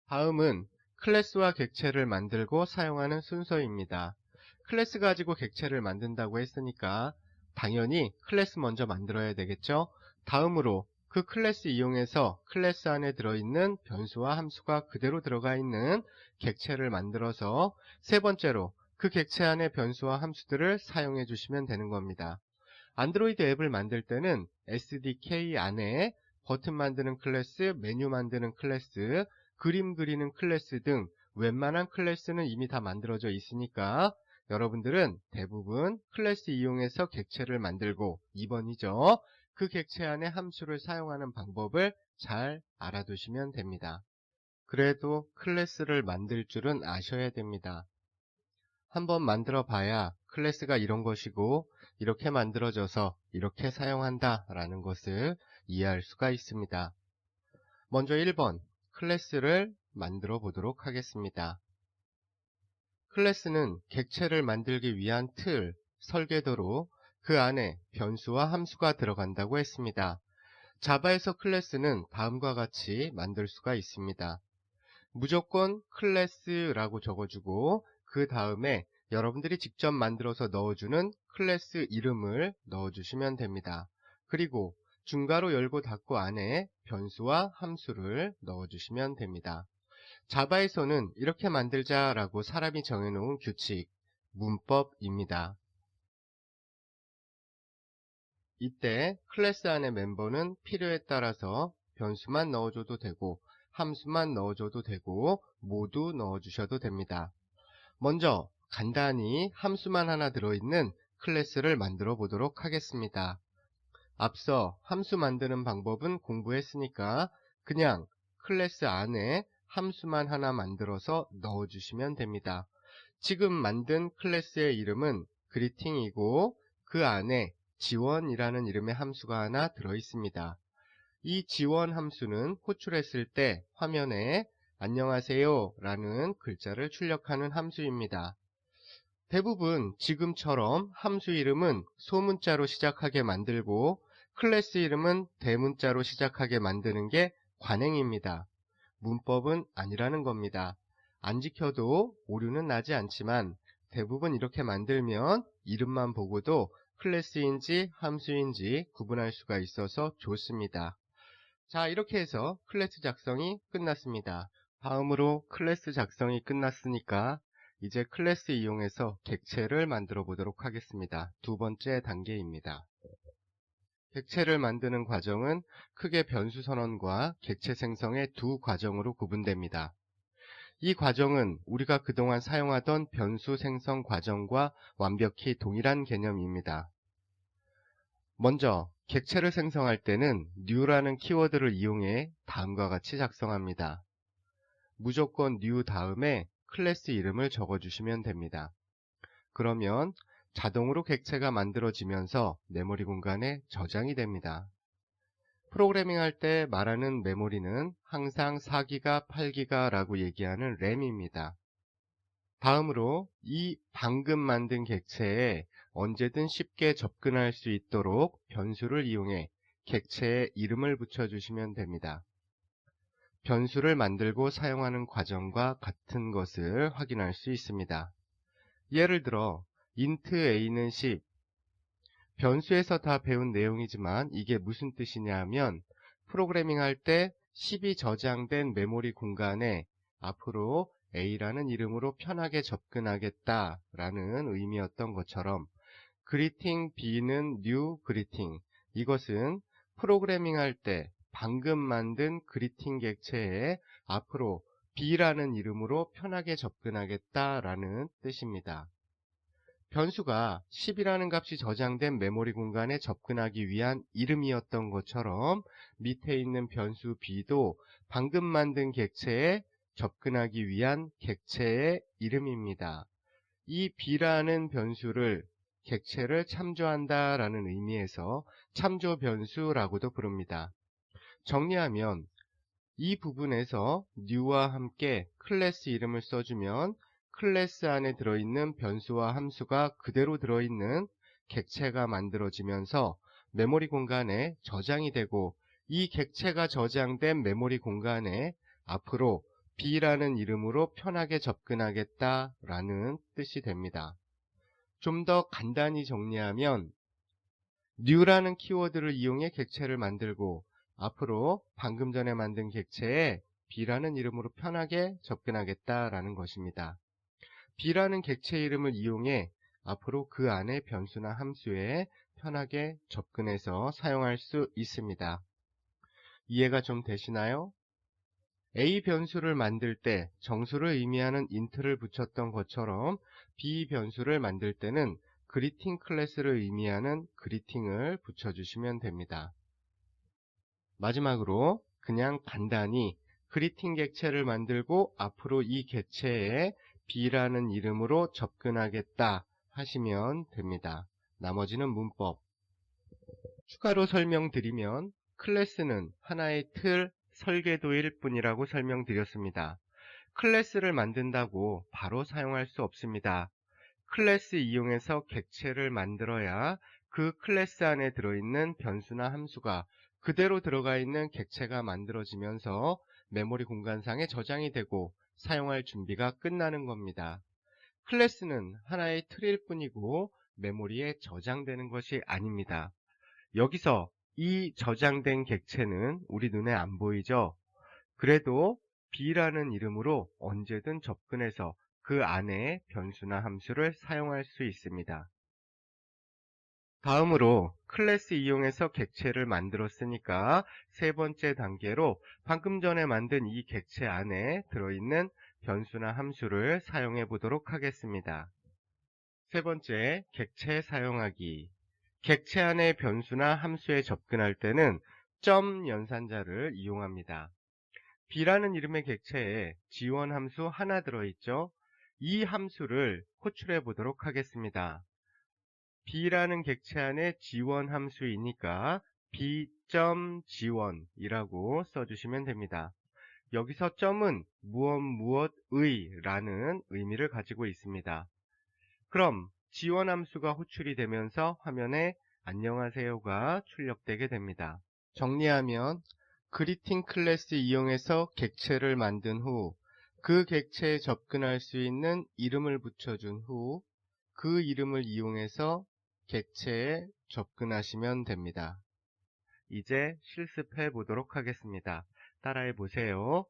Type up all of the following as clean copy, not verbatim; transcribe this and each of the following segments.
다음은 클래스와 객체를 만들고 사용하는 순서입니다. 클래스 가지고 객체를 만든다고 했으니까 당연히 클래스 먼저 만들어야 되겠죠? 다음으로 그 클래스 이용해서 클래스 안에 들어있는 변수와 함수가 그대로 들어가 있는 객체를 만들어서 세 번째로 그 객체 안에 변수와 함수들을 사용해 주시면 되는 겁니다. 안드로이드 앱을 만들 때는 SDK 안에 버튼 만드는 클래스, 메뉴 만드는 클래스, 그림 그리는 클래스 등 웬만한 클래스는 이미 다 만들어져 있으니까 여러분들은 대부분 클래스 이용해서 객체를 만들고 2번이죠. 그 객체 안에 함수를 사용하는 방법을 잘 알아두시면 됩니다. 그래도 클래스를 만들 줄은 아셔야 됩니다. 한번 만들어 봐야 클래스가 이런 것이고 이렇게 만들어져서 이렇게 사용한다 라는 것을 이해할 수가 있습니다. 먼저 1번 클래스를 만들어 보도록 하겠습니다. 클래스는 객체를 만들기 위한 틀, 설계도로 그 안에 변수와 함수가 들어간다고 했습니다. 자바에서 클래스는 다음과 같이 만들 수가 있습니다. 무조건 클래스라고 적어주고 그 다음에 여러분들이 직접 만들어서 넣어주는 클래스 이름을 넣어주시면 됩니다. 그리고 중괄호 열고 닫고 안에 변수와 함수를 넣어주시면 됩니다. 자바에서는 이렇게 만들자라고 사람이 정해놓은 규칙, 문법입니다. 이때 클래스 안의 멤버는 필요에 따라서 변수만 넣어줘도 되고 함수만 넣어줘도 되고 모두 넣어주셔도 됩니다. 먼저 간단히 함수만 하나 들어있는 클래스를 만들어 보도록 하겠습니다. 앞서 함수 만드는 방법은 공부했으니까 그냥 클래스 안에 함수만 하나 만들어서 넣어주시면 됩니다. 지금 만든 클래스의 이름은 그리팅이고 그 안에 지원이라는 이름의 함수가 하나 들어있습니다. 이 지원 함수는 호출했을 때 화면에 안녕하세요 라는 글자를 출력하는 함수입니다. 대부분 지금처럼 함수 이름은 소문자로 시작하게 만들고 클래스 이름은 대문자로 시작하게 만드는 게 관행입니다. 문법은 아니라는 겁니다. 안 지켜도 오류는 나지 않지만 대부분 이렇게 만들면 이름만 보고도 클래스인지 함수인지 구분할 수가 있어서 좋습니다. 자, 이렇게 해서 클래스 작성이 끝났습니다. 다음으로 클래스 작성이 끝났으니까 이제 클래스 이용해서 객체를 만들어 보도록 하겠습니다. 두 번째 단계입니다. 객체를 만드는 과정은 크게 변수 선언과 객체 생성의 두 과정으로 구분됩니다. 이 과정은 우리가 그동안 사용하던 변수 생성 과정과 완벽히 동일한 개념입니다. 먼저 객체를 생성할 때는 new라는 키워드를 이용해 다음과 같이 작성합니다. 무조건 new 다음에 클래스 이름을 적어주시면 됩니다. 그러면 자동으로 객체가 만들어지면서 메모리 공간에 저장이 됩니다. 프로그래밍 할 때 말하는 메모리는 항상 4기가, 8기가 라고 얘기하는 램입니다. 다음으로 이 방금 만든 객체에 언제든 쉽게 접근할 수 있도록 변수를 이용해 객체에 이름을 붙여주시면 됩니다. 변수를 만들고 사용하는 과정과 같은 것을 확인할 수 있습니다. 예를 들어 int a는 10, 변수에서 다 배운 내용이지만 이게 무슨 뜻이냐 하면 프로그래밍 할 때 10이 저장된 메모리 공간에 앞으로 a라는 이름으로 편하게 접근하겠다라는 의미였던 것처럼 greeting b는 new greeting, 이것은 프로그래밍 할 때 방금 만든 그리팅 객체에 앞으로 b라는 이름으로 편하게 접근하겠다라는 뜻입니다. 변수가 10이라는 값이 저장된 메모리 공간에 접근하기 위한 이름이었던 것처럼 밑에 있는 변수 b도 방금 만든 객체에 접근하기 위한 객체의 이름입니다. 이 b라는 변수를 객체를 참조한다라는 의미에서 참조 변수라고도 부릅니다. 정리하면 이 부분에서 new와 함께 클래스 이름을 써주면 클래스 안에 들어있는 변수와 함수가 그대로 들어있는 객체가 만들어지면서 메모리 공간에 저장이 되고 이 객체가 저장된 메모리 공간에 앞으로 B라는 이름으로 편하게 접근하겠다 라는 뜻이 됩니다. 좀 더 간단히 정리하면 new라는 키워드를 이용해 객체를 만들고 앞으로 방금 전에 만든 객체에 B라는 이름으로 편하게 접근하겠다라는 것입니다. B라는 객체 이름을 이용해 앞으로 그 안에 변수나 함수에 편하게 접근해서 사용할 수 있습니다. 이해가 좀 되시나요? A 변수를 만들 때 정수를 의미하는 int를 붙였던 것처럼 B 변수를 만들 때는 greeting 클래스를 의미하는 greeting을 붙여주시면 됩니다. 마지막으로 그냥 간단히 greeting 객체를 만들고 앞으로 이 객체에 B라는 이름으로 접근하겠다 하시면 됩니다. 나머지는 문법. 추가로 설명드리면 클래스는 하나의 틀, 설계도일 뿐이라고 설명드렸습니다. 클래스를 만든다고 바로 사용할 수 없습니다. 클래스 이용해서 객체를 만들어야 그 클래스 안에 들어있는 변수나 함수가 그대로 들어가 있는 객체가 만들어지면서 메모리 공간상에 저장이 되고 사용할 준비가 끝나는 겁니다. 클래스는 하나의 틀일 뿐이고 메모리에 저장되는 것이 아닙니다. 여기서 이 저장된 객체는 우리 눈에 안 보이죠? 그래도 B라는 이름으로 언제든 접근해서 그 안에 변수나 함수를 사용할 수 있습니다. 다음으로 클래스 이용해서 객체를 만들었으니까 세 번째 단계로 방금 전에 만든 이 객체 안에 들어있는 변수나 함수를 사용해 보도록 하겠습니다. 세 번째, 객체 사용하기. 객체 안의 변수나 함수에 접근할 때는 점 연산자를 이용합니다. B라는 이름의 객체에 지원 함수 하나 들어있죠? 이 함수를 호출해 보도록 하겠습니다. B라는 객체 안에 지원 함수이니까 B.지원이라고 써주시면 됩니다. 여기서 점은 무엇의 라는 의미를 가지고 있습니다. 그럼 지원 함수가 호출이 되면서 화면에 안녕하세요가 출력되게 됩니다. 정리하면 그리팅 클래스 이용해서 객체를 만든 후 그 객체에 접근할 수 있는 이름을 붙여준 후 그 이름을 이용해서 객체에 접근하시면 됩니다. 이제 실습해 보도록 하겠습니다. 따라해 보세요.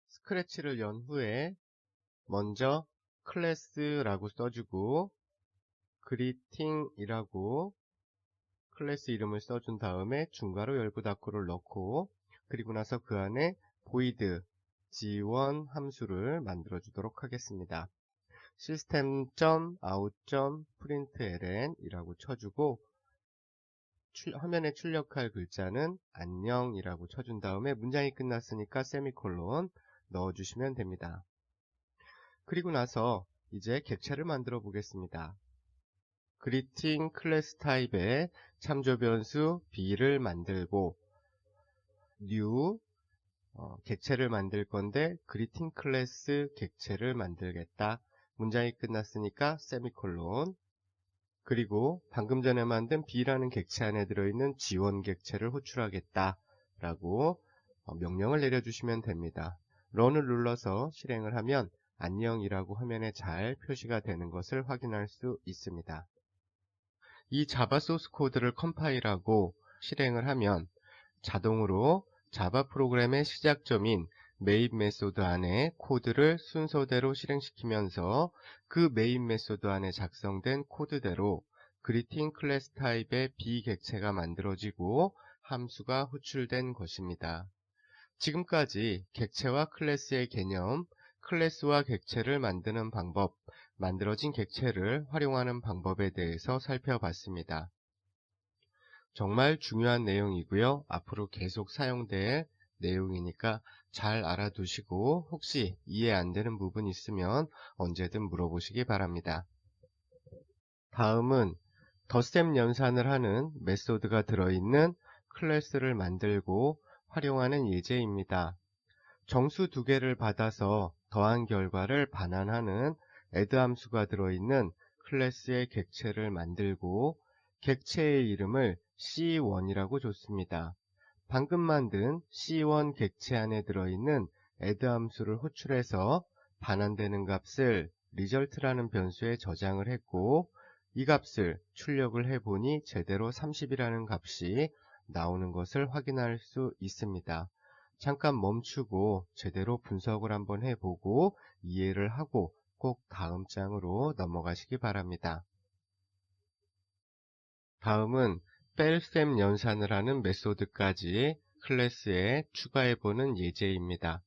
스크래치를 연 후에 먼저 클래스라고 써주고 greeting이라고 클래스 이름을 써준 다음에 중괄호 열고 닫고를 넣고 그리고 나서 그 안에 void 지원 함수를 만들어 주도록 하겠습니다. system.out.println 이라고 쳐주고 화면에 출력할 글자는 안녕이라고 쳐준 다음에 문장이 끝났으니까 세미콜론 넣어주시면 됩니다. 그리고 나서 이제 객체를 만들어 보겠습니다. greeting 클래스 타입의 참조 변수 B를 만들고 new 객체를 만들 건데 greeting 클래스 객체를 만들겠다. 문장이 끝났으니까 세미콜론 그리고 방금 전에 만든 B라는 객체 안에 들어있는 지원 객체를 호출하겠다 라고 명령을 내려주시면 됩니다. 런을 눌러서 실행을 하면 안녕이라고 화면에 잘 표시가 되는 것을 확인할 수 있습니다. 이 자바 소스 코드를 컴파일하고 실행을 하면 자동으로 자바 프로그램의 시작점인 메인 메소드 안에 코드를 순서대로 실행시키면서 그 메인 메소드 안에 작성된 코드대로 greeting 클래스 타입의 B 객체가 만들어지고 함수가 호출된 것입니다. 지금까지 객체와 클래스의 개념, 클래스와 객체를 만드는 방법, 만들어진 객체를 활용하는 방법에 대해서 살펴봤습니다. 정말 중요한 내용이고요. 앞으로 계속 사용될 내용이니까 잘 알아두시고 혹시 이해 안 되는 부분 있으면 언제든 물어보시기 바랍니다. 다음은 덧셈 연산을 하는 메소드가 들어있는 클래스를 만들고 활용하는 예제입니다. 정수 두 개를 받아서 더한 결과를 반환하는 add 함수가 들어있는 클래스의 객체를 만들고 객체의 이름을 C1이라고 줬습니다. 방금 만든 C1 객체 안에 들어있는 add 함수를 호출해서 반환되는 값을 result라는 변수에 저장을 했고, 이 값을 출력을 해보니 제대로 30이라는 값이 나오는 것을 확인할 수 있습니다. 잠깐 멈추고 제대로 분석을 한번 해보고 이해를 하고 꼭 다음 장으로 넘어가시기 바랍니다. 다음은 뺄셈 연산을 하는 메소드까지 클래스에 추가해보는 예제입니다.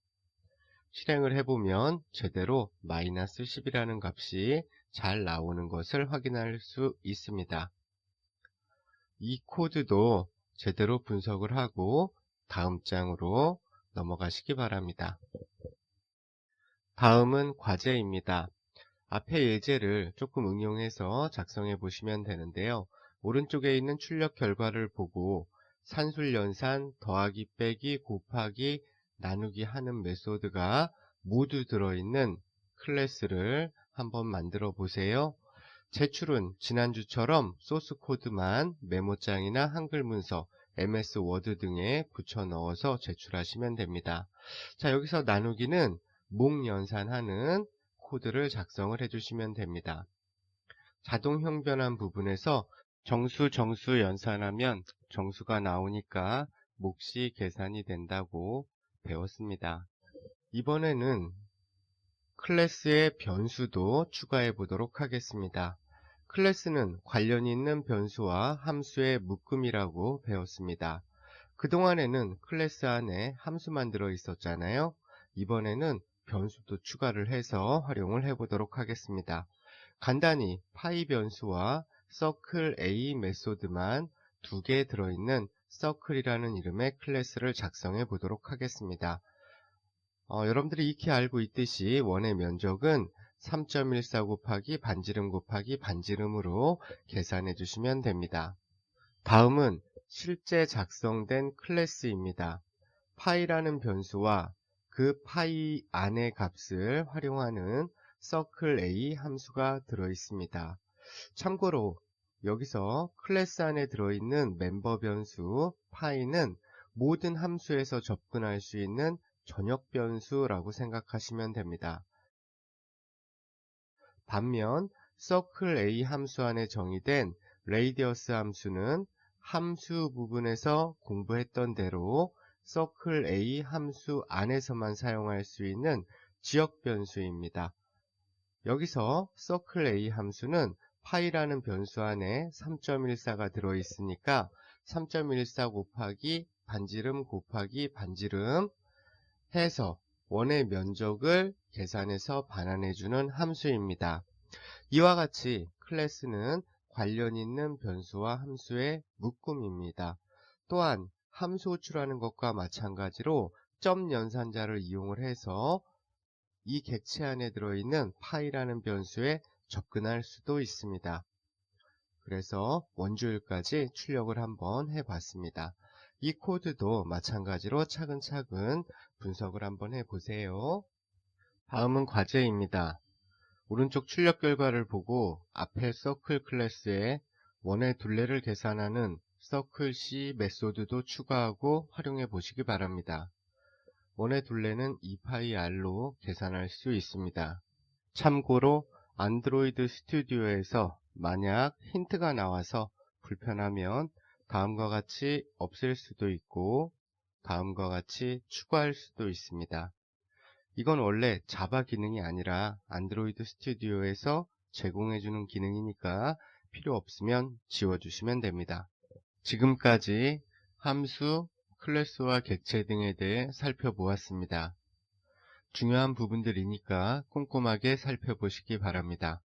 실행을 해보면 제대로 마이너스 10이라는 값이 잘 나오는 것을 확인할 수 있습니다. 이 코드도 제대로 분석을 하고 다음 장으로 넘어가시기 바랍니다. 다음은 과제입니다. 앞의 예제를 조금 응용해서 작성해 보시면 되는데요. 오른쪽에 있는 출력 결과를 보고 산술연산, 더하기, 빼기, 곱하기, 나누기 하는 메소드가 모두 들어있는 클래스를 한번 만들어 보세요. 제출은 지난주처럼 소스 코드만 메모장이나 한글 문서, MS 워드 등에 붙여 넣어서 제출하시면 됩니다. 자, 여기서 나누기는 목 연산하는 코드를 작성을 해주시면 됩니다. 자동 형변환 부분에서 정수 연산하면 정수가 나오니까 몫이 계산이 된다고 배웠습니다. 이번에는 클래스의 변수도 추가해 보도록 하겠습니다. 클래스는 관련 있는 변수와 함수의 묶음이라고 배웠습니다. 그동안에는 클래스 안에 함수만 들어 있었잖아요. 이번에는 변수도 추가를 해서 활용을 해 보도록 하겠습니다. 간단히 파이 변수와 circle A 메소드만 2개 들어있는 circle이라는 이름의 클래스를 작성해 보도록 하겠습니다. 여러분들이 익히 알고 있듯이 원의 면적은 3.14 곱하기 반지름 곱하기 반지름으로 계산해 주시면 됩니다. 다음은 실제 작성된 클래스입니다. 파이라는 변수와 그 파이 안의 값을 활용하는 circle A 함수가 들어 있습니다. 참고로 여기서 클래스 안에 들어있는 멤버 변수 파이는 모든 함수에서 접근할 수 있는 전역 변수라고 생각하시면 됩니다. 반면 circle A 함수 안에 정의된 radius 함수는 함수 부분에서 공부했던 대로 circle A 함수 안에서만 사용할 수 있는 지역 변수입니다. 여기서 circle A 함수는 파이라는 변수 안에 3.14가 들어있으니까 3.14 곱하기 반지름 곱하기 반지름 해서 원의 면적을 계산해서 반환해주는 함수입니다. 이와 같이 클래스는 관련 있는 변수와 함수의 묶음입니다. 또한 함수 호출하는 것과 마찬가지로 점 연산자를 이용을 해서 이 객체 안에 들어있는 파이라는 변수에 접근할 수도 있습니다. 그래서 원주율까지 출력을 한번 해봤습니다. 이 코드도 마찬가지로 차근차근 분석을 한번 해보세요. 다음은 과제입니다. 오른쪽 출력 결과를 보고 앞에 서클 클래스에 원의 둘레를 계산하는 서클 C 메소드도 추가하고 활용해 보시기 바랍니다. 원의 둘레는 2πr로 계산할 수 있습니다. 참고로 안드로이드 스튜디오에서 만약 힌트가 나와서 불편하면 다음과 같이 없앨 수도 있고 다음과 같이 추가할 수도 있습니다. 이건 원래 자바 기능이 아니라 안드로이드 스튜디오에서 제공해주는 기능이니까 필요 없으면 지워주시면 됩니다. 지금까지 함수, 클래스와 객체 등에 대해 살펴보았습니다. 중요한 부분들이니까 꼼꼼하게 살펴보시기 바랍니다.